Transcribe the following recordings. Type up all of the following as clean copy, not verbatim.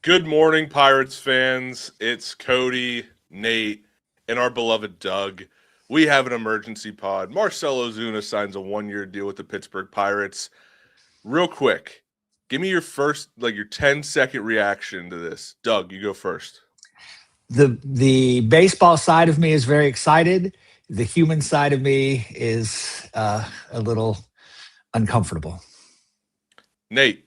Good morning, Pirates fans. It's Cody, Nate, and our beloved Doug. We have an emergency pod. Marcell Ozuna signs a 1-year deal with the Pittsburgh Pirates. Real quick, give me your first, your 10-second reaction to this. Doug, you go first. The baseball side of me is very excited. The human side of me is a little uncomfortable. Nate.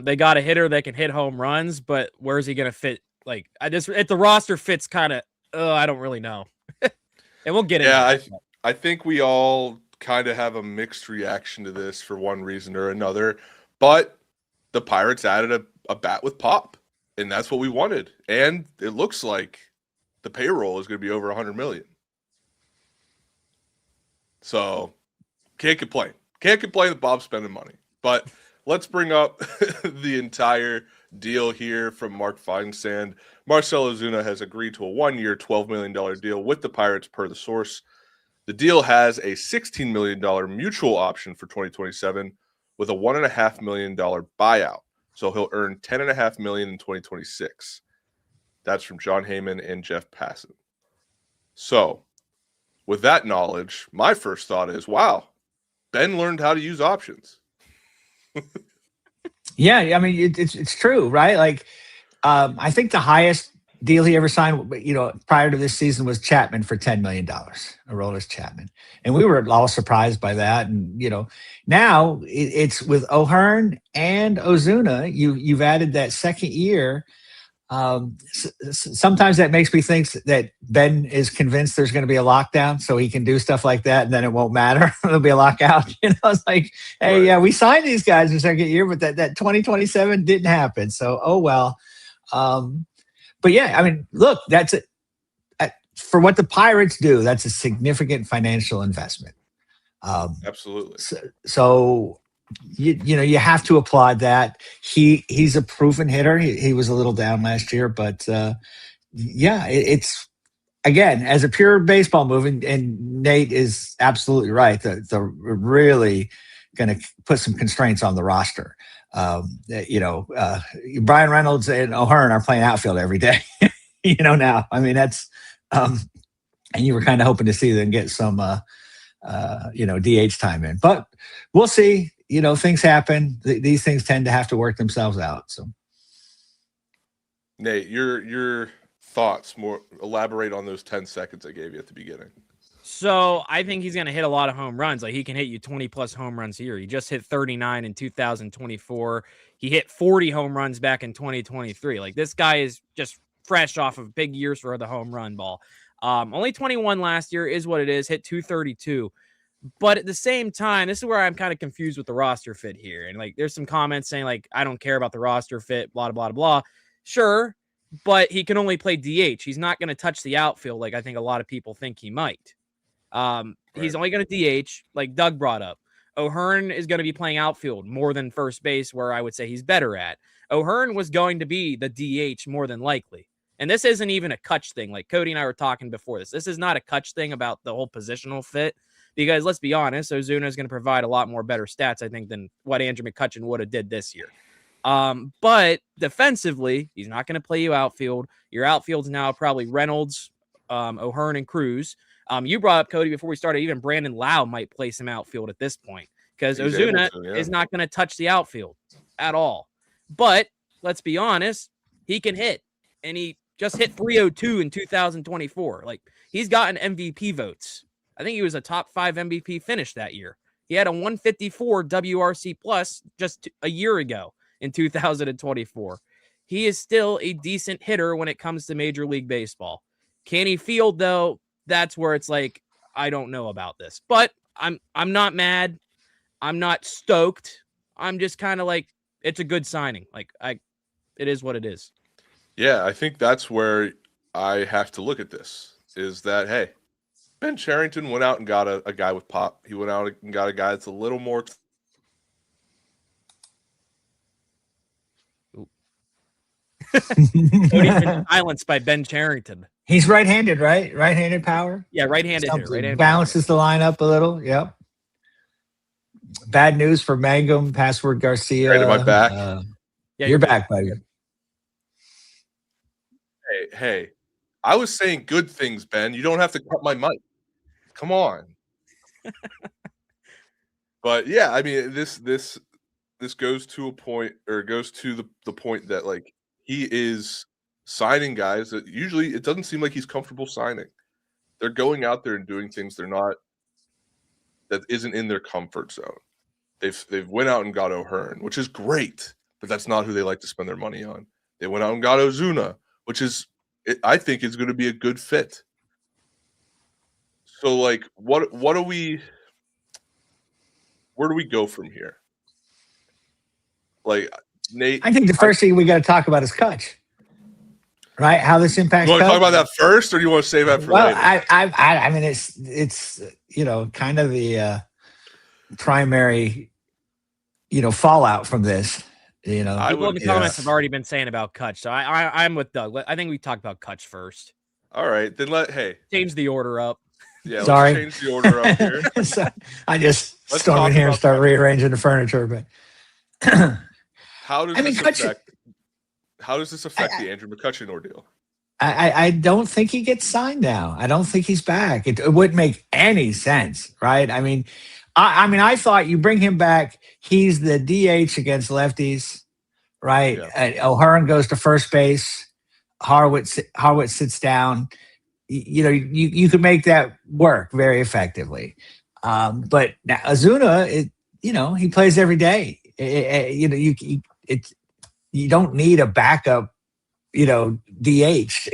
They got a hitter that can hit home runs, but where's he going to fit? If the roster fits kind of, I don't really know. And we'll get into it. I think we all kind of have a mixed reaction to this for one reason or another, but the Pirates added a bat with pop, and that's what we wanted. And it looks like the payroll is going to be over $100 million. So can't complain. Can't complain that Bob's spending money, but let's bring up the entire deal here from Mark Feinsand. Marcell Ozuna has agreed to a 1-year, $12 million deal with the Pirates per the source. The deal has a $16 million mutual option for 2027 with a $1.5 million buyout. So he'll earn $10.5 million in 2026. That's from John Heyman and Jeff Passan. So with that knowledge, my first thought is, wow, Ben learned how to use options. Yeah, I mean it's true, right? I think the highest deal he ever signed, prior to this season, was Chapman for $10 million. Aroldis Chapman, and we were all surprised by that. And now it's with O'Hearn and Ozuna. You've added that second year. Sometimes that makes me think that Ben is convinced there's going to be a lockdown, so he can do stuff like that, and then it won't matter. There'll be a lockout. It's like, hey, right. Yeah, we signed these guys in the second year, but that 2027 didn't happen. So, oh well. But yeah, I mean, look, that's it. For what the Pirates do, that's a significant financial investment. Absolutely. So you have to applaud that. He's a proven hitter. He was a little down last year, but it's again, as a pure baseball move, and Nate is absolutely right. They're really going to put some constraints on the roster. Brian Reynolds and O'Hearn are playing outfield every day. Now, I mean, that's and you were kind of hoping to see them get some DH time in, but we'll see. Things happen. These things tend to have to work themselves out. So, Nate, your thoughts, more elaborate on those 10 seconds I gave you at the beginning. So I think he's going to hit a lot of home runs. He can hit you 20 plus home runs here. He just hit 39 in 2024. He hit 40 home runs back in 2023. This guy is just fresh off of big years for the home run ball. Only 21 last year is what it is. Hit 232. But at the same time, this is where I'm kind of confused with the roster fit here. And there's some comments saying I don't care about the roster fit, blah, blah, blah, blah. Sure, but he can only play DH. He's not going to touch the outfield I think a lot of people think he might. Right. He's only going to DH, like Doug brought up. O'Hearn is going to be playing outfield more than first base, where I would say he's better at. O'Hearn was going to be the DH more than likely. And this isn't even a Cutch thing. Cody and I were talking before this. This is not a Cutch thing about the whole positional fit. Because let's be honest, Ozuna is going to provide a lot more better stats, I think, than what Andrew McCutchen would have did this year. But defensively, he's not going to play you outfield. Your outfield's now probably Reynolds, O'Hearn, and Cruz. You brought up, Cody, before we started, even Brandon Lau might play some outfield at this point because Ozuna is not going to touch the outfield at all. But let's be honest, he can hit, and he just hit 302 in 2024. He's gotten MVP votes. I think he was a top 5 MVP finish that year. He had a 154 WRC plus just a year ago in 2024. He is still a decent hitter when it comes to Major League Baseball. Can he field, though? That's where it's I don't know about this. But I'm not mad. I'm not stoked. I'm just kind of it's a good signing. It is what it is. Yeah, I think that's where I have to look at this, is that, hey, Ben Cherington went out and got a guy with pop. He went out and got a guy that's a little more. Cody's been silenced by Ben Cherington. He's right-handed, right? Right-handed power. Yeah, right-handed hitter. Right-handed balances power. The lineup a little. Yep. Bad news for Mangum, Password Garcia. Right, am I back? Yeah, you're back, buddy. Hey, I was saying good things, Ben. You don't have to cut my mic. Come on. But yeah, I mean, this goes to a point, or goes to the point that like he is signing guys that usually it doesn't seem like he's comfortable signing. They're going out there and doing things that isn't in their comfort zone. They've went out and got O'Hearn, which is great, but that's not who they like to spend their money on. They went out and got Ozuna, which I think is going to be a good fit. So like, what do we? Where do we go from here? Like, Nate, I think the first thing we got to talk about is Cutch, right? How this impacts. You want to Cutch? talk about that first, or do you want to save that for later? I mean, it's kind of the primary fallout from this. People in the comments have already been saying about Cutch, so I'm with Doug. I think we talked about Cutch first. All right, then change the order up. Yeah, sorry. Let's change the order up here. So I just storm in here and start rearranging the furniture, but how does this affect the Andrew McCutchen ordeal? I don't think he gets signed now. I don't think he's back. It wouldn't make any sense, right? I mean, I thought you bring him back. He's the DH against lefties, right? Yeah. O'Hearn goes to first base. Harwood sits down. You could make that work very effectively. But now Ozuna, he plays every day. You don't need a backup, DH,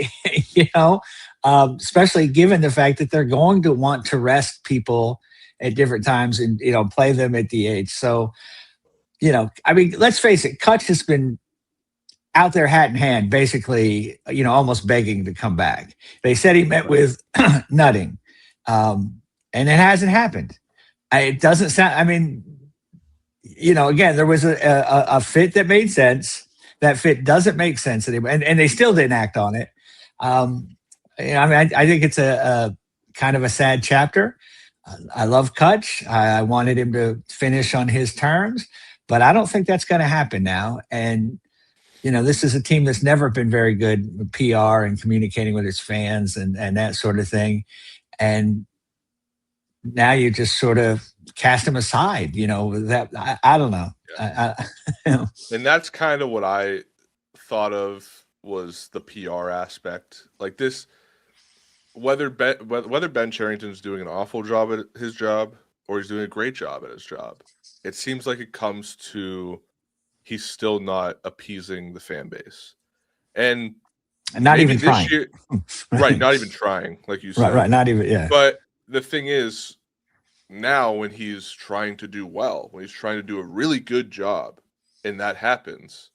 especially given the fact that they're going to want to rest people at different times and, play them at DH. So, I mean, let's face it, Cutch has been out there hat in hand, basically, almost begging to come back. They said he met with Nutting, and it hasn't happened. It doesn't sound, I mean, again, there was a fit that made sense. That fit doesn't make sense anymore, and they still didn't act on it. I think it's a kind of a sad chapter. I love Cutch. I wanted him to finish on his terms, but I don't think that's going to happen now. And this is a team that's never been very good with PR and communicating with its fans and that sort of thing. And now you just sort of cast him aside, that I don't know. Yeah. And that's kind of what I thought of was the PR aspect. Like this, whether Ben Cherington's doing an awful job at his job or he's doing a great job at his job, it seems like it comes to he's still not appeasing the fan base. And not even trying. Right, not even trying, like you said. Right, not even, yeah. But the thing is, now when he's trying to do well, when he's trying to do a really good job, and that happens,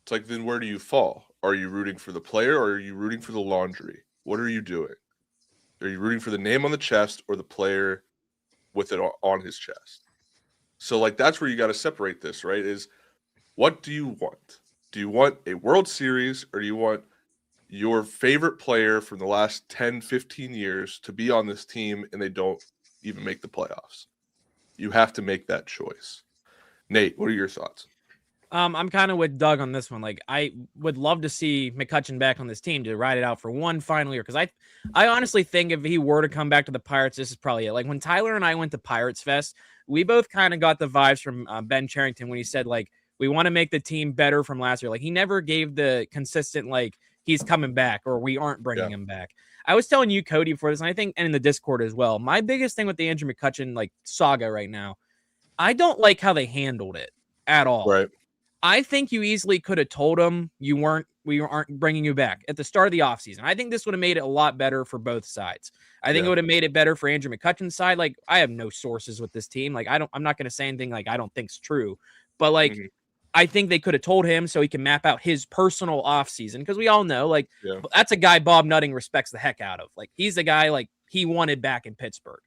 it's like, then where do you fall? Are you rooting for the player, or are you rooting for the laundry? What are you doing? Are you rooting for the name on the chest or the player with it on his chest? So, like, that's where you got to separate this, right? Is what do you want? Do you want a World Series, or do you want your favorite player from the last 10, 15 years to be on this team and they don't even make the playoffs? You have to make that choice. Nate, what are your thoughts? I'm kind of with Doug on this one. Like, I would love to see McCutchen back on this team to ride it out for one final year. Because I honestly think if he were to come back to the Pirates, this is probably it. Like, when Tyler and I went to Pirates Fest, we both kind of got the vibes from Ben Cherington when he said, like, we want to make the team better from last year. Like, he never gave the consistent, like, he's coming back or we aren't bringing him back. I was telling you, Cody, before this, and I think, and in the Discord as well, my biggest thing with the Andrew McCutchen, like, saga right now, I don't like how they handled it at all. Right. I think you easily could have told him we aren't bringing you back at the start of the offseason. I think this would have made it a lot better for both sides. I think it would have made it better for Andrew McCutchen's side. Like, I have no sources with this team. Like, I'm not going to say anything like I don't think's true, but like, I think they could have told him so he can map out his personal offseason, because we all know, like, that's a guy Bob Nutting respects the heck out of. Like, he's the guy, like, he wanted back in Pittsburgh.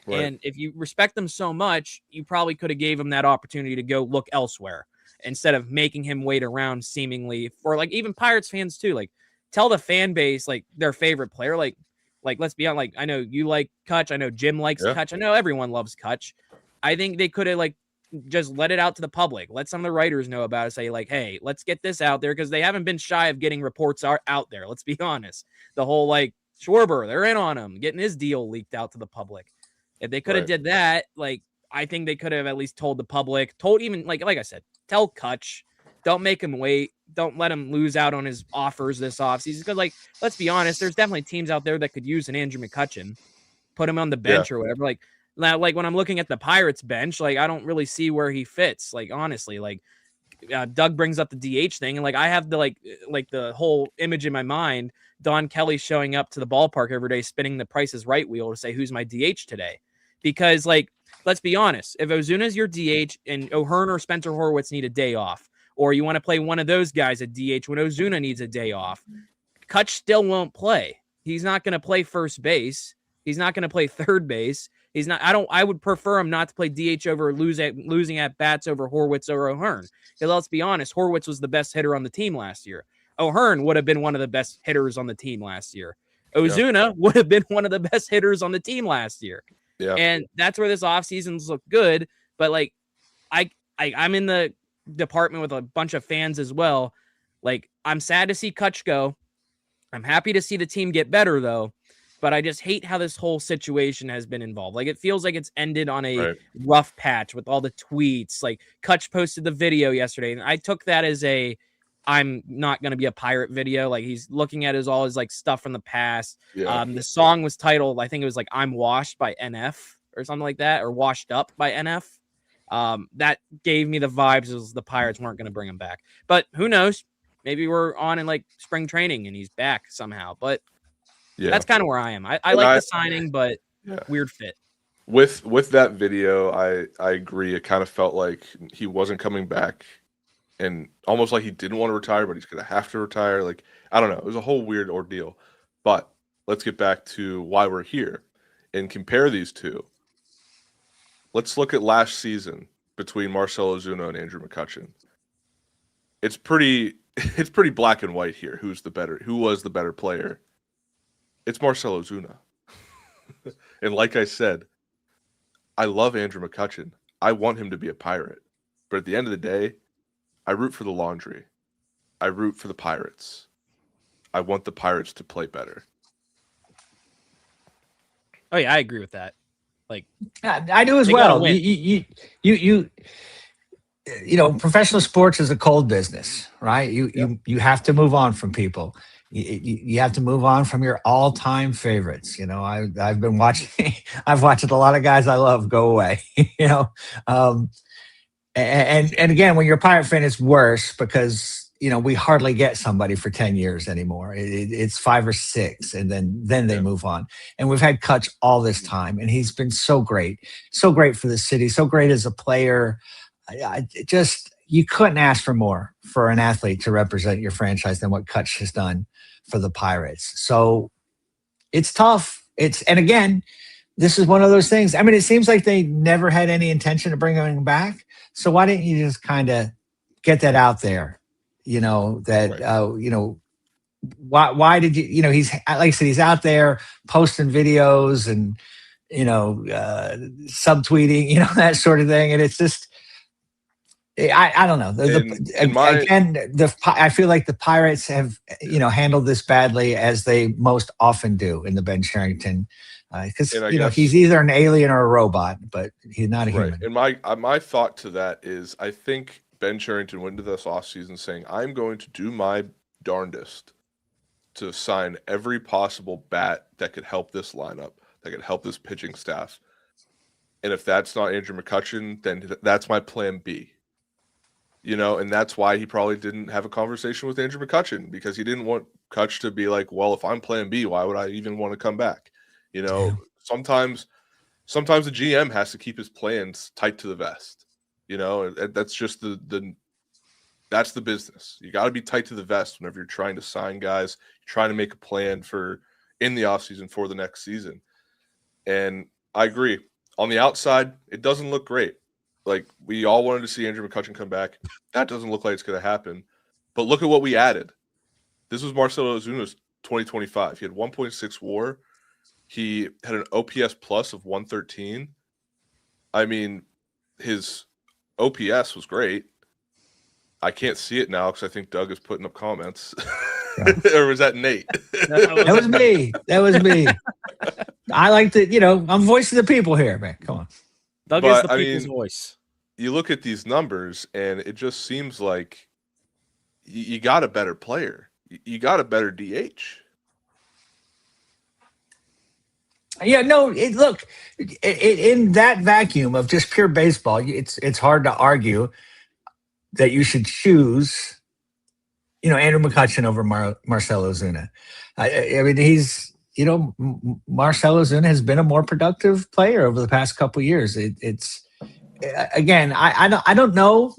Right. And if you respect them so much, you probably could have gave him that opportunity to go look elsewhere instead of making him wait around seemingly for, like, even Pirates fans too. Like, tell the fan base, like, their favorite player. Like let's be honest, like, I know you like Cutch. I know Jim likes Cutch. I know everyone loves Cutch. I think they could have, like, just let it out to the public. Let some of the writers know about it. Say like, hey, let's get this out there because they haven't been shy of getting reports out there. Let's be honest. The whole like Schwarber, they're in on him, getting his deal leaked out to the public. If they could have did that, like I think they could have at least told the public, told even like I said, tell Cutch, don't make him wait, don't let him lose out on his offers this offseason. Because like, let's be honest, there's definitely teams out there that could use an Andrew McCutchen, put him on the bench or whatever. Like when I'm looking at the Pirates bench, like I don't really see where he fits. Like honestly, like Doug brings up the DH thing, and like I have the like the whole image in my mind. Don Kelly showing up to the ballpark every day, spinning the Price is Right wheel to say who's my DH today, because like let's be honest, if Ozuna's your DH and O'Hearn or Spencer Horwitz need a day off, or you want to play one of those guys at DH when Ozuna needs a day off, Cutch still won't play. He's not going to play first base. He's not going to play third base. He's not. I would prefer him not to play DH over losing at bats over Horwitz or O'Hearn. Because let's be honest, Horwitz was the best hitter on the team last year. O'Hearn would have been one of the best hitters on the team last year. Ozuna would have been one of the best hitters on the team last year. Yeah. And that's where this offseason's look good. But like, I'm in the department with a bunch of fans as well. Like, I'm sad to see Cutch go. I'm happy to see the team get better though. But I just hate how this whole situation has been involved. Like, it feels like it's ended on a rough patch with all the tweets. Like, Cutch posted the video yesterday, and I took that as I'm not going to be a Pirate video. Like, he's looking at all his like stuff from the past. Yeah. The song was titled, I think it was like I'm Washed by NF or something like that, or Washed Up by NF. That gave me the vibes as the Pirates weren't going to bring him back. But who knows? Maybe we're on in like spring training and he's back somehow. But that's kind of where I am. I like the signing, but weird fit. With that video, I agree. It kind of felt like he wasn't coming back, and almost like he didn't want to retire, but he's going to have to retire. Like, I don't know. It was a whole weird ordeal. But let's get back to why we're here and compare these two. Let's look at last season between Marcell Ozuna and Andrew McCutchen. It's pretty black and white here. Who was the better player? It's Marcell Ozuna. And like I said, I love Andrew McCutchen. I want him to be a Pirate. But at the end of the day, I root for the laundry. I root for the Pirates. I want the Pirates to play better. Oh yeah, I agree with that. Like, I do as well. You know, professional sports is a cold business, right? You have to move on from people. You have to move on from your all-time favorites. You know, I've been watching. I've watched a lot of guys I love go away. You know, and again, when you're a Pirate fan, it's worse because you know we hardly get somebody for 10 years anymore. It's 5 or 6, and then they move on. And we've had Cutch all this time, and he's been so great for the city, so great as a player. You couldn't ask for more for an athlete to represent your franchise than what Cutch has done for the Pirates. So it's tough. And again, this is one of those things. I mean, it seems like they never had any intention of bringing him back. So why didn't you just kind of get that out there? You know, that, you know, why did you know, he's, like I said, he's out there posting videos and, you know, subtweeting, you know, that sort of thing. And it's just, I don't know. I feel like the Pirates have, you know, handled this badly as they most often do in the Ben Cherington, because you know he's either an alien or a robot, but he's not a human. And my thought to that is, I think Ben Cherington went into this offseason saying, "I'm going to do my darndest to sign every possible bat that could help this lineup, that could help this pitching staff, and if that's not Andrew McCutchen, then that's my plan B." You know, and that's why he probably didn't have a conversation with Andrew McCutchen, because he didn't want Cutch to be like, well, if I'm plan B, why would I even want to come back? You know, sometimes the GM has to keep his plans tight to the vest. You know, that's just that's the business. You got to be tight to the vest whenever you're trying to sign guys, you're trying to make a plan for in the offseason for the next season. And I agree. On the outside, it doesn't look great. Like, we all wanted to see Andrew McCutchen come back. That doesn't look like it's going to happen. But look at what we added. This was Marcell Ozuna's 2025. He had 1.6 WAR. He had an OPS plus of 113. I mean, his OPS was great. I can't see it now because I think Doug is putting up comments. Or was that Nate? That was me. That was me. I like to, I'm voice of the people here, man. Come on. Doug is the people's voice. You look at these numbers, and it just seems like you got a better player. You got a better DH. Yeah, no. Look, in that vacuum of just pure baseball, it's hard to argue that you should choose, Andrew McCutchen over Marcell Ozuna. I mean, he's, Marcell Ozuna has been a more productive player over the past couple of years. It's again, I don't know,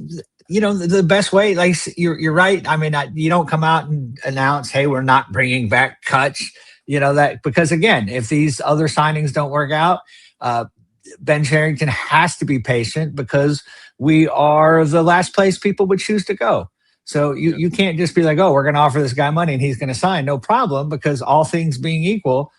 the best way. Like you're right. I mean, you don't come out and announce, hey, we're not bringing back Cutch. That because again, if these other signings don't work out, Ben Cherington has to be patient because we are the last place people would choose to go. So you can't just be like, oh, we're going to offer this guy money and he's going to sign. No problem, because all things being equal,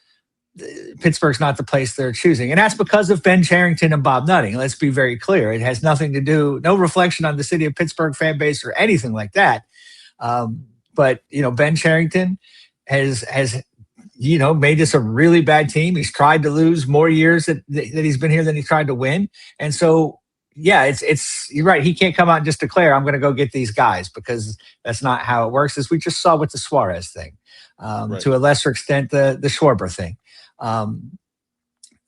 Pittsburgh's not the place they're choosing. And that's because of Ben Cherington and Bob Nutting. Let's be very clear. It has nothing to do, no reflection on the city of Pittsburgh fan base or anything like that. But, Ben Cherington has made this a really bad team. He's tried to lose more years that he's been here than he tried to win. And so, yeah, it's you're right. He can't come out and just declare, I'm going to go get these guys, because that's not how it works, as we just saw with the Suarez thing, right. To a lesser extent, the Schwarber thing.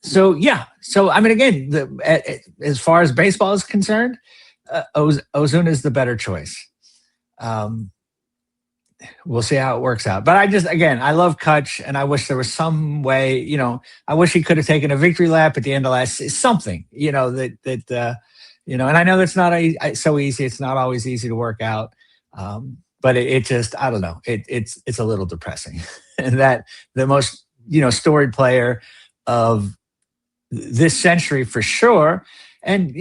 So, I mean, again, as far as baseball is concerned, Ozuna is the better choice. We'll see how it works out. But I love Cutch, and I wish there was some way, I wish he could have taken a victory lap at the end of something, and I know that's not so easy. It's not always easy to work out. But it just, I don't know. It's a little depressing. And that the most, storied player of this century for sure. And,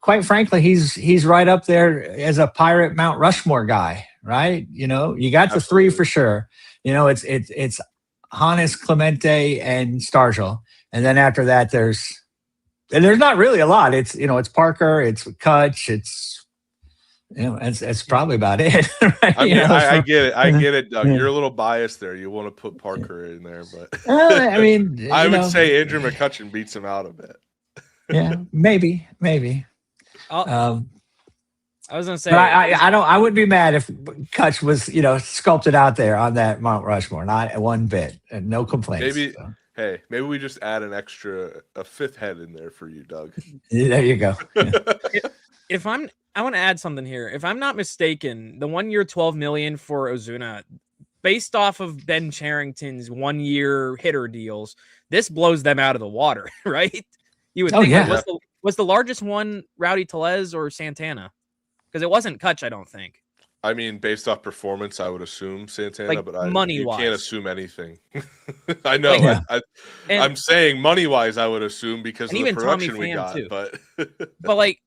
quite frankly, he's right up there as a Pirate Mount Rushmore guy, right? You got the three for sure. It's Hannes, Clemente, and Stargell. And then after that, there's not really a lot. It's, it's Parker, it's Cutch, it's, it's probably about it. Right? I get it. I get it, Doug. You're a little biased there. You want to put Parker in there, but I mean, I would say Andrew McCutchen beats him out a bit. Yeah, maybe. I was gonna say, but I wouldn't be mad if Cutch was, sculpted out there on that Mount Rushmore, not one bit, and no complaints. Maybe we just add a fifth head in there for you, Doug. There you go. Yeah. I want to add something here. If I'm not mistaken, the 1 year, $12 million for Ozuna, based off of Ben Cherington's 1 year hitter deals, this blows them out of the water, right? You would think. Yeah. Was the largest one Rowdy Tellez or Santana? Because it wasn't Cutch, I don't think. I mean, based off performance, I would assume Santana, but you can't assume anything. I know. I'm saying money-wise, I would assume because of the production we got. Too. But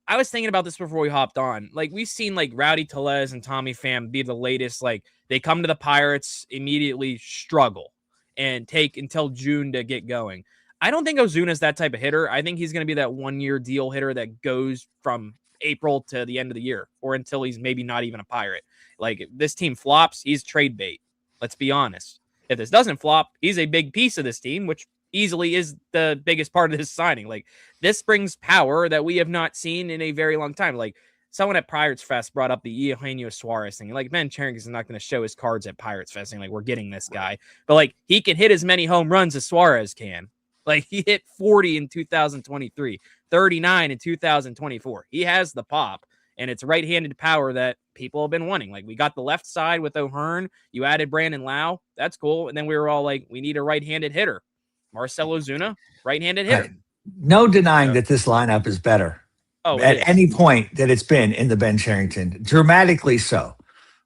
I was thinking about this before we hopped on. We've seen Rowdy Tellez and Tommy Pham be the latest. They come to the Pirates, immediately struggle, and take until June to get going. I don't think Ozuna's that type of hitter. I think he's going to be that 1 year deal hitter that goes from April to the end of the year, or until he's maybe not even a Pirate. If this team flops, he's trade bait. Let's be honest. If this doesn't flop, he's a big piece of this team, which easily is the biggest part of this signing. This brings power that we have not seen in a very long time. Someone at Pirates Fest brought up the Eugenio Suarez thing. Ben Cherington is not going to show his cards at Pirates Fest saying we're getting this guy, but he can hit as many home runs as Suarez can. He hit 40 in 2023, 39 in 2024. He has the pop, and it's right-handed power that people have been wanting. We got the left side with O'Hearn. You added Brandon Lau. That's cool. And then we were all we need a right-handed hitter. Marcell Ozuna, right-handed hitter. Right. No denying that this lineup is better at any point that it's been in the Ben Cherington. Dramatically so.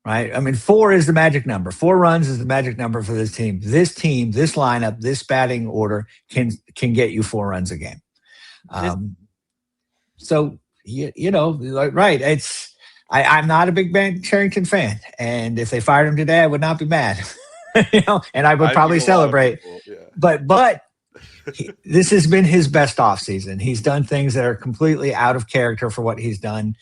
Right. I mean, 4 is the magic number. 4 runs is the magic number for this team. This lineup, this batting order can get you 4 runs a game. So, right. I'm not a big Ben Cherington fan. And if they fired him today, I would not be mad, and I would probably celebrate. People, yeah. But this has been his best offseason. He's done things that are completely out of character for what he's done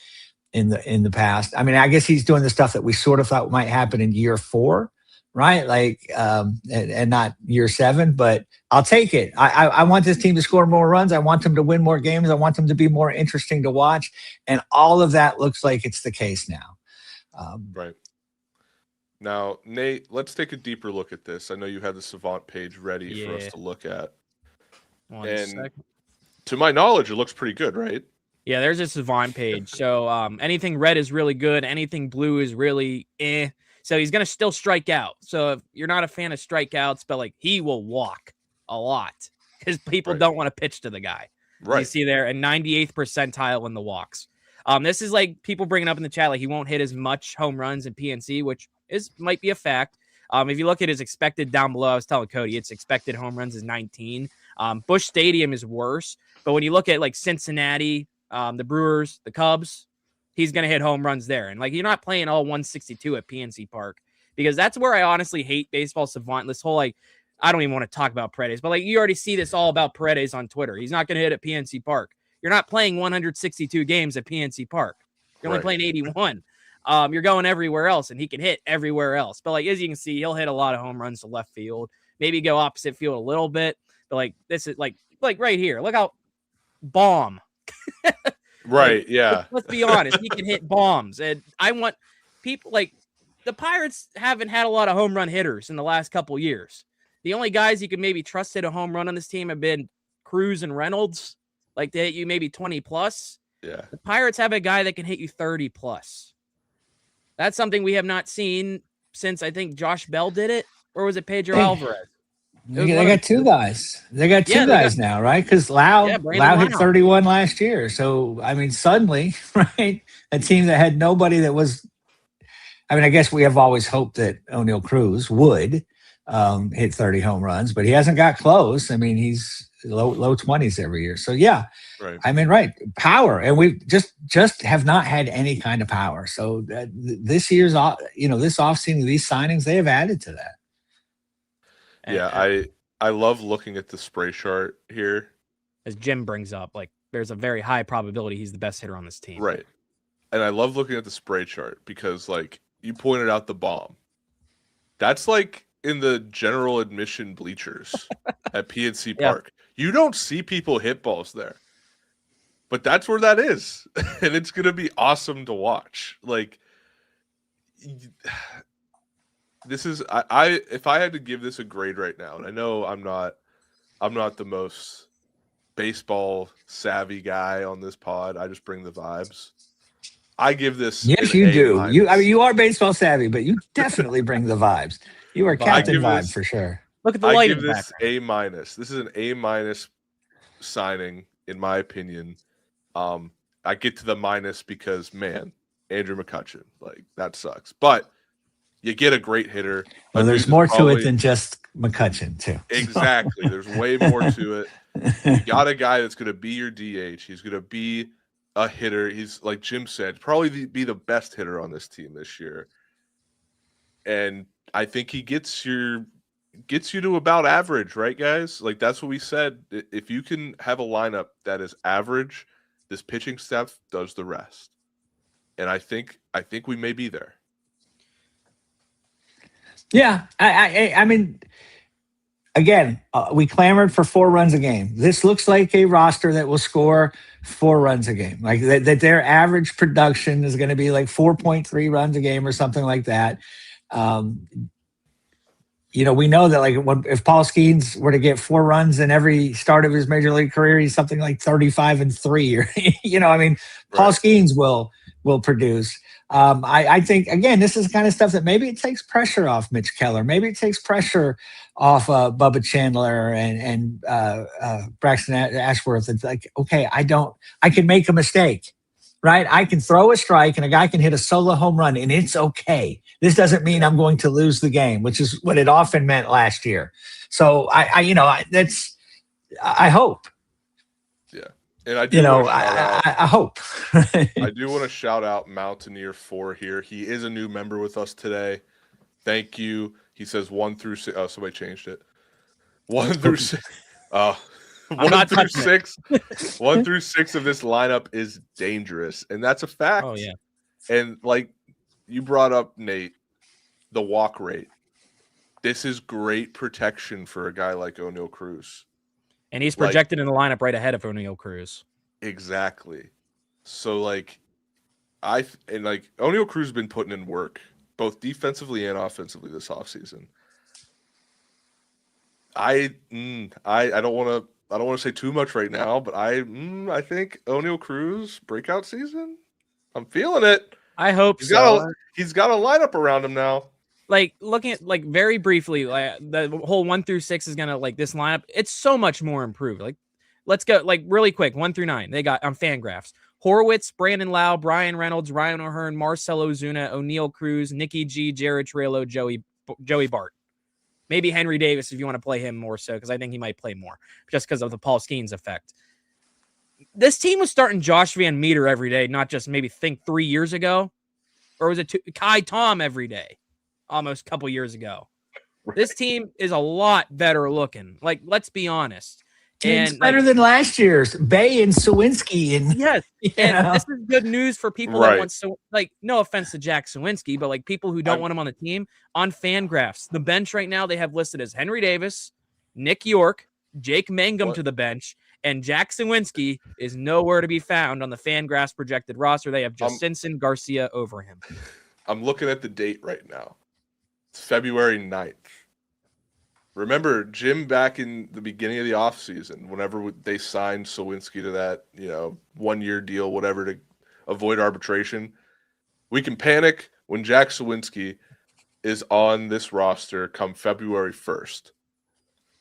in the past. I mean, I guess he's doing the stuff that we sort of thought might happen in year 4, right? Like, and not year 7, but I'll take it. I want this team to score more runs. I want them to win more games. I want them to be more interesting to watch. And all of that looks like it's the case now. Right. Now, Nate, let's take a deeper look at this. I know you had the Savant page ready for us to look at. One second. To my knowledge, it looks pretty good, right? Yeah, there's a Savant page. So anything red is really good. Anything blue is really eh. So he's going to still strike out. So if you're not a fan of strikeouts, but like he will walk a lot because people don't want to pitch to the guy. Right. You see there, a 98th percentile in the walks. This is like people bringing up in the chat, like he won't hit as much home runs in PNC, which might be a fact. If you look at his expected down below, I was telling Cody, its expected home runs is 19. Busch Stadium is worse. But when you look at like Cincinnati, the Brewers, the Cubs, he's going to hit home runs there. And like, you're not playing all 162 at PNC Park, because that's where I honestly hate Baseball Savant. This whole, like, I don't even want to talk about Paredes, but like, you already see this all about Paredes on Twitter. He's not going to hit at PNC Park. You're not playing 162 games at PNC Park. You're only playing 81. You're going everywhere else, and he can hit everywhere else. But like, as you can see, he'll hit a lot of home runs to left field, maybe go opposite field a little bit. But like, this is like right here. Look how bomb. Right. Like, yeah. Let's be honest. He can hit bombs. And I want people like the Pirates haven't had a lot of home run hitters in the last couple years. The only guys you can maybe trust hit a home run on this team have been Cruz and Reynolds. Like, they hit you maybe 20 plus. Yeah. The Pirates have a guy that can hit you 30 plus. That's something we have not seen since, I think, Josh Bell did it. Or was it Pedro Alvarez? They got two guys. They got two guys now, right? Because Lau hit 31 last year. So, I mean, suddenly, right, a team that had nobody that was – I mean, I guess we have always hoped that O'Neal Cruz would hit 30 home runs, but he hasn't got close. I mean, he's low 20s every year. So, yeah, right. I mean, right, power. And we just have not had any kind of power. So, this year's – this offseason, these signings, they have added to that. Yeah, I love looking at the spray chart here. As Jim brings up, like, there's a very high probability he's the best hitter on this team. Right. And I love looking at the spray chart because, like, you pointed out the bomb. That's like in the general admission bleachers at PNC Park. You don't see people hit balls there. But that's where that is. And it's going to be awesome to watch. Like, this is I if I had to give this a grade right now, and I know I'm not the most baseball savvy guy on this pod. I just bring the vibes. I give this. Yes, you do. You are baseball savvy, but you definitely bring the vibes. You are Captain Vibe for sure. Look at the light. I give this A-. This is an A- signing, in my opinion. I get to the minus because, man, Andrew McCutchen, like, that sucks. But you get a great hitter. Well, there's more to it than just McCutchen, too. Exactly. There's way more to it. You got a guy that's going to be your DH. He's going to be a hitter. He's, like Jim said, probably be the best hitter on this team this year. And I think he gets you to about average, right, guys? Like, that's what we said. If you can have a lineup that is average, this pitching staff does the rest. And I think we may be there. Yeah, I mean, again, we clamored for 4 runs a game. This looks like a roster that will score 4 runs a game. Like that their average production is going to be like 4.3 runs a game or something like that. We know that, like, if Paul Skeens were to get 4 runs in every start of his major league career, he's something like 35-3. Or, Paul Skeens will produce. I think, again, this is the kind of stuff that maybe it takes pressure off Mitch Keller. Maybe it takes pressure off Bubba Chandler and Braxton Ashworth. It's like, okay, I can make a mistake, right? I can throw a strike and a guy can hit a solo home run, and it's okay. This doesn't mean I'm going to lose the game, which is what it often meant last year. So I hope. Yeah. And I do I hope. I do want to shout out Mountaineer4 here. He is a new member with us today. Thank you. He says 1 through 6. Oh, somebody changed it. 1 through 6. Uh, I'm not touching it. 1 through 6 of this lineup is dangerous, and that's a fact. Oh, yeah. And like you brought up, Nate, the walk rate. This is great protection for a guy like O'Neal Cruz. And he's projected in the lineup right ahead of O'Neal Cruz. Exactly. So like O'Neal Cruz has been putting in work both defensively and offensively this offseason. I don't want to say too much right now, but I think O'Neal Cruz breakout season. I'm feeling it. I hope so. He's got a lineup around him now. Like looking at like very briefly, like the whole 1 through 6 is gonna like this lineup. It's so much more improved. Like let's go like really quick 1 through 9. They got on Fangraphs: Horwitz, Brandon Lau, Brian Reynolds, Ryan O'Hearn, Marcell Ozuna, O'Neal Cruz, Nicky G, Jared Trello, Joey Bart. Maybe Henry Davis if you want to play him more so, because I think he might play more just because of the Paul Skeens effect. This team was starting Josh Van Meter every day, not just maybe think 3 years ago, or was it Kai Tom every day? Almost a couple years ago. Right. This team is a lot better looking. Like, let's be honest. It's better than last year's. Bay and Sawinski. And yes. And this is good news for people that want no offense to Jack Sawinski, but like people who don't want him on the team. On Fangraphs, the bench right now they have listed as Henry Davis, Nick York, Jake Mangum to the bench, and Jack Sawinski is nowhere to be found on the Fangraphs projected roster. They have Justinson Garcia over him. I'm looking at the date right now. It's February 9th. Remember, Jim, back in the beginning of the offseason, whenever they signed Sawinski to that, 1-year deal, whatever, to avoid arbitration, we can panic when Jack Sawinski is on this roster come February 1st.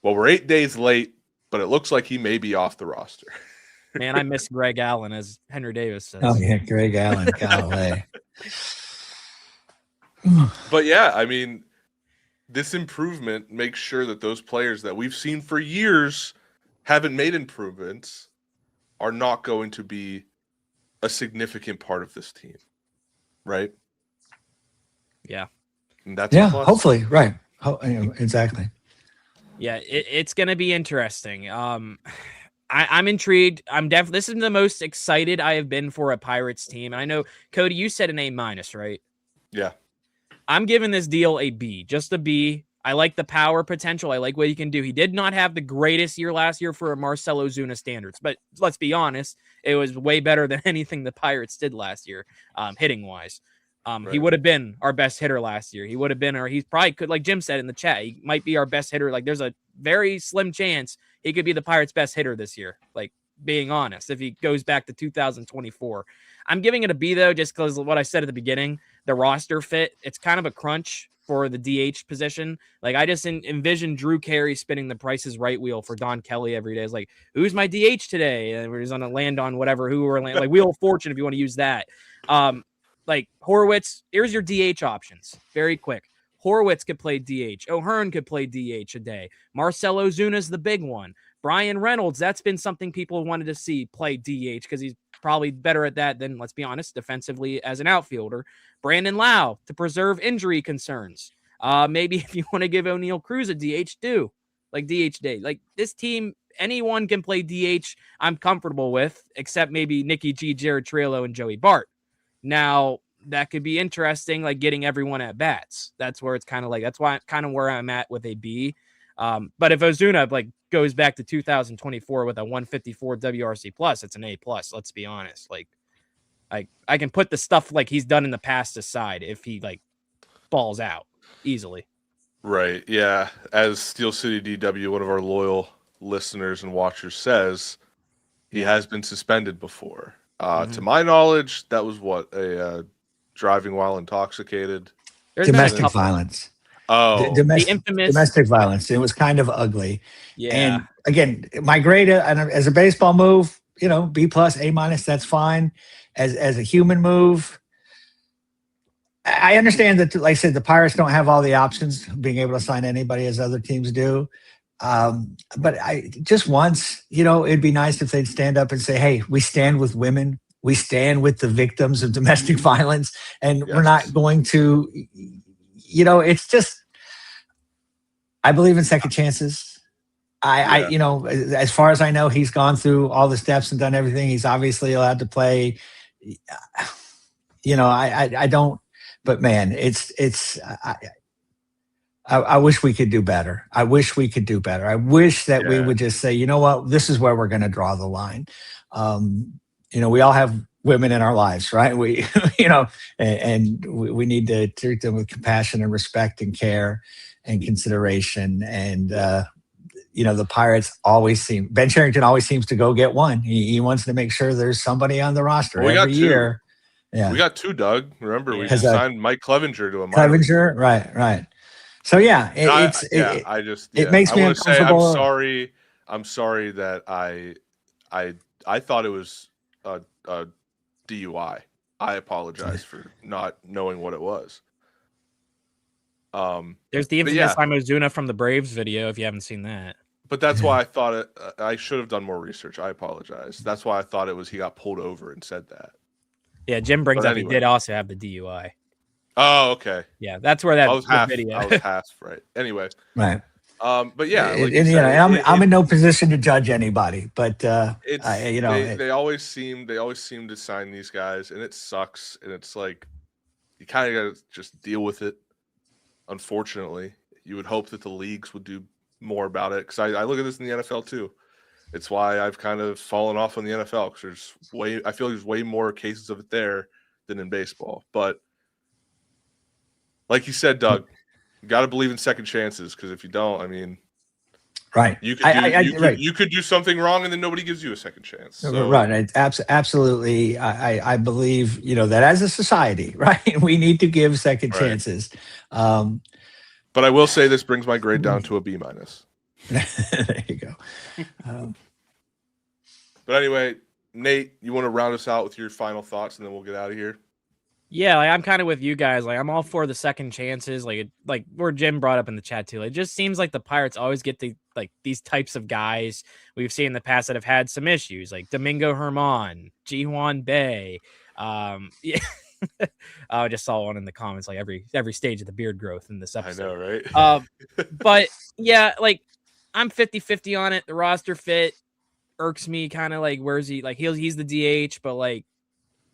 Well, we're 8 days late, but it looks like he may be off the roster. Man, I miss Greg Allen, as Henry Davis says. Oh, yeah, Greg Allen. Golly. But yeah, I mean, this improvement makes sure that those players that we've seen for years haven't made improvements are not going to be a significant part of this team, right? Yeah. And that's hopefully, right. Exactly. Yeah, it's going to be interesting. I'm intrigued. This is the most excited I have been for a Pirates team. And I know, Cody, you said an A-, right? Yeah. I'm giving this deal a B, just a B. I like the power potential. I like what he can do. He did not have the greatest year last year for Marcell Ozuna standards, but let's be honest, it was way better than anything the Pirates did last year, hitting wise. He would have been our best hitter last year. He would have been, or he probably could, like Jim said in the chat, he might be our best hitter. Like there's a very slim chance he could be the Pirates' best hitter this year. Like being honest, if he goes back to 2024, I'm giving it a B though, just because of what I said at the beginning, the roster fit, it's kind of a crunch for the DH position. Like I just envision Drew Carey spinning the Price is Right wheel for Don Kelly every day. It's like, who's my DH today? And we're just going to land on whatever, like Wheel of Fortune, if you want to use that. Like Horwitz, here's your DH options. Very quick. Horwitz could play DH. O'Hearn could play DH a day. Marcell Ozuna's the big one. Brian Reynolds, that's been something people wanted to see play DH because he's probably better at that than, let's be honest, defensively as an outfielder. Brandon Lau to preserve injury concerns. Maybe if you want to give O'Neal Cruz a DH too, like DH day. Like this team, anyone can play DH. I'm comfortable with, except maybe Nicky G, Jared Trello, and Joey Bart. Now that could be interesting, like getting everyone at bats. That's where it's kind of like, that's why kind of where I'm at with a B. But if Ozuna like goes back to 2024 with a 154 WRC plus, it's an A plus. Let's be honest. Like I can put the stuff like he's done in the past aside if he like balls out easily. Right. Yeah. As Steel City DW, one of our loyal listeners and watchers, says, he has been suspended before. To my knowledge, that was a driving while intoxicated. Domestic violence. Oh, domestic violence. It was kind of ugly. Yeah. And again, my grade as a baseball move, B plus, A minus, that's fine. As a human move, I understand that, like I said, the Pirates don't have all the options of being able to sign anybody as other teams do. But I just once, it'd be nice if they'd stand up and say, hey, we stand with women. We stand with the victims of domestic violence. And we're not going to, it's just, I believe in second chances. I, you know, as far as I know, he's gone through all the steps and done everything. He's obviously allowed to play. You know, I don't, but man, I wish we could do better. I wish we could do better. I wish that we would just say, you know what, this is where we're going to draw the line. You know, we all have women in our lives, right? We, you know, and we need to treat them with compassion and respect and care and consideration. And, you know, the Pirates Ben Cherington always seems to go get one. He wants to make sure there's somebody on the roster every year. Yeah. We got 2, Doug. Remember, we signed Mike Clevenger to a minor Clevenger, right. So yeah, it makes me uncomfortable. I'm sorry that I thought it was a DUI. I apologize for not knowing what it was. There's the infamous Ozuna from the Braves video, if you haven't seen that. But that's why I thought I should have done more research. I apologize. That's why I thought it was he got pulled over and said that. Yeah, Jim brings up he did also have the DUI. Oh, okay. Yeah, that's where that I was half, video. I was half right. Anyway, right. But yeah, I'm in no position to judge anybody, but you know, they always seem to sign these guys, and it sucks. And it's like you kind of got to just deal with it. Unfortunately, you would hope that the leagues would do more about it, because I look at this in the NFL too. It's why I've kind of fallen off on the NFL, because I feel there's way more cases of it there than in baseball. But like you said, Doug, you got to believe in second chances, because if you don't, I mean, right, you could do something wrong, and then nobody gives you a second chance. So. Right, absolutely. I believe, you know, that as a society, right, we need to give second chances. But I will say this brings my grade down to a B-. There you go. But anyway, Nate, you want to round us out with your final thoughts, and then we'll get out of here? Yeah, like I'm kind of with you guys. Like I'm all for the second chances. Like where Jim brought up in the chat too. Like, it just seems like the Pirates always get these types of guys we've seen in the past that have had some issues, like Domingo Germán, Ji-Hwan Bae. Yeah. I just saw one in the comments, like every stage of the beard growth in this episode. I know, right? But yeah, like I'm 50-50 on it. The roster fit irks me kind of like, where's he? Like he's the DH, but like,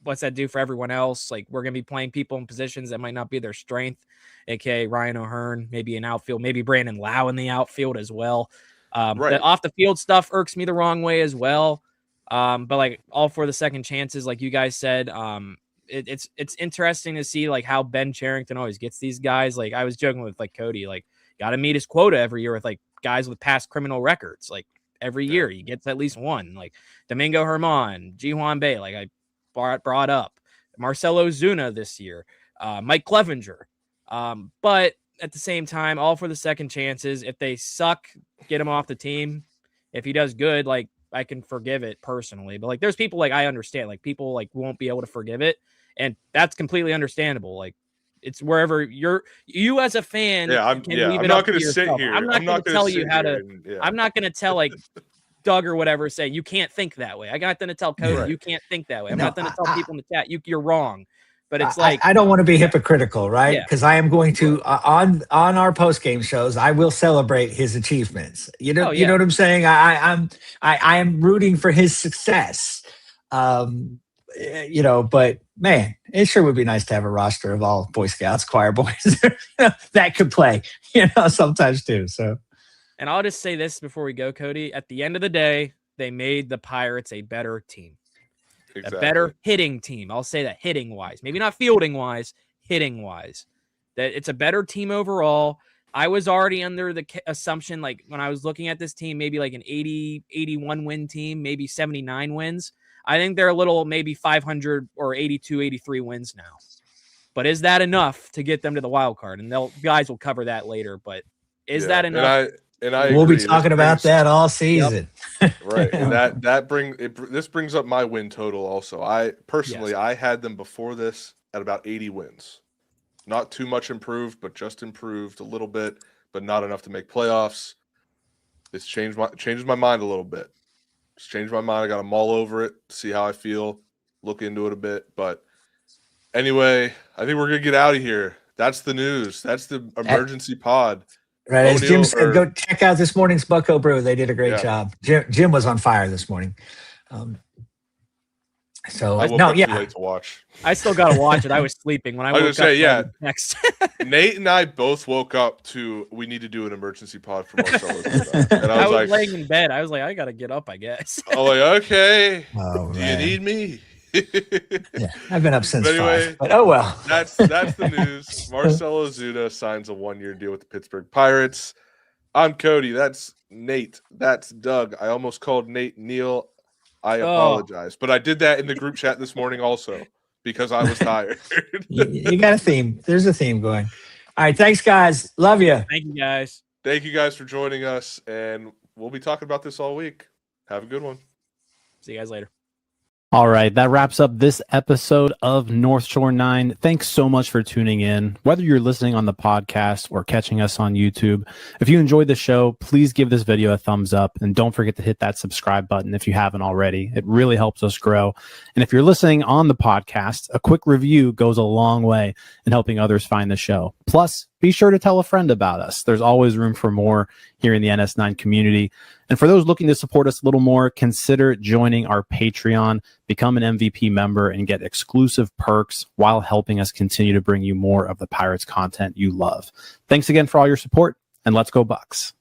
what's that do for everyone else? Like, we're going to be playing people in positions that might not be their strength, aka Ryan O'Hearn, maybe an outfield, maybe Brandon Lau in the outfield as well. The off the field stuff irks me the wrong way as well. But like all for the second chances, like you guys said, it's interesting to see like how Ben Cherington always gets these guys. Like I was joking with like Cody, like got to meet his quota every year with like guys with past criminal records. Like every year he gets at least one, like Domingo Germán, Ji-Hwan Bae, like I brought up Marcell Ozuna this year, Mike Clevenger. But at the same time, all for the second chances. If they suck, get him off the team. If he does good, like I can forgive it personally. But like there's people like I understand, like people like won't be able to forgive it. And that's completely understandable. Like it's wherever you as a fan. I'm not going to sit here. I'm not going to tell you how to. I'm not going to tell like Doug or whatever say you can't think that way. I got them to tell Cody you can't think that way. I'm not going to tell people in the chat you're wrong. But it's like I don't want to be hypocritical, right? Because I am going to on our post game shows, I will celebrate his achievements. You know, you know what I'm saying? I am rooting for his success. You know, but man, it sure would be nice to have a roster of all Boy Scouts, choir boys that could play, you know, sometimes too. So, and I'll just say this before we go, Cody. At the end of the day, they made the Pirates a better team, a better hitting team. I'll say that hitting wise, maybe not fielding wise, hitting wise, that it's a better team overall. I was already under the assumption, like when I was looking at this team, maybe like an 80, 81 win team, maybe 79 wins. I think they're a little maybe 500 or 82, 83 wins now. But is that enough to get them to the wild card? And guys will cover that later. But is that enough? We'll be talking about that all season. Yep. Right. And this brings up my win total also. I personally I had them before this at about 80 wins. Not too much improved, but just improved a little bit, but not enough to make playoffs. This changes my mind a little bit. It's changed my mind. I got to mull over it, see how I feel, look into it a bit. But anyway, I think we're going to get out of here. That's the news. That's the emergency pod. Right. As Jim O'Neal said, go check out this morning's Bucko Brew. They did a great job. Jim was on fire this morning. I woke up too late to watch. I still got to watch it. I was sleeping when I woke up. Next. Nate and I both woke up to, we need to do an emergency pod for Marcell Ozuna. And I was like, laying in bed. I was like, I got to get up, I guess. I'm like, okay. Oh, do you need me? Yeah, I've been up since anyway, 5. But oh well. That's the news. Marcell Ozuna signs a 1-year deal with the Pittsburgh Pirates. I'm Cody. That's Nate. That's Doug. I almost called Nate Neil. I apologize, but I did that in the group chat this morning also because I was tired. You got a theme. There's a theme going. All right. Thanks, guys. Love you. Thank you, guys. Thank you guys for joining us, and we'll be talking about this all week. Have a good one. See you guys later. All right, that wraps up this episode of North Shore 9. Thanks so much for tuning in. Whether you're listening on the podcast or catching us on YouTube, if you enjoyed the show, please give this video a thumbs up and don't forget to hit that subscribe button if you haven't already. It really helps us grow. And if you're listening on the podcast, a quick review goes a long way in helping others find the show. Plus, be sure to tell a friend about us. There's always room for more here in the NS9 community. And for those looking to support us a little more, consider joining our Patreon, become an MVP member, and get exclusive perks while helping us continue to bring you more of the Pirates content you love. Thanks again for all your support, and let's go Bucks.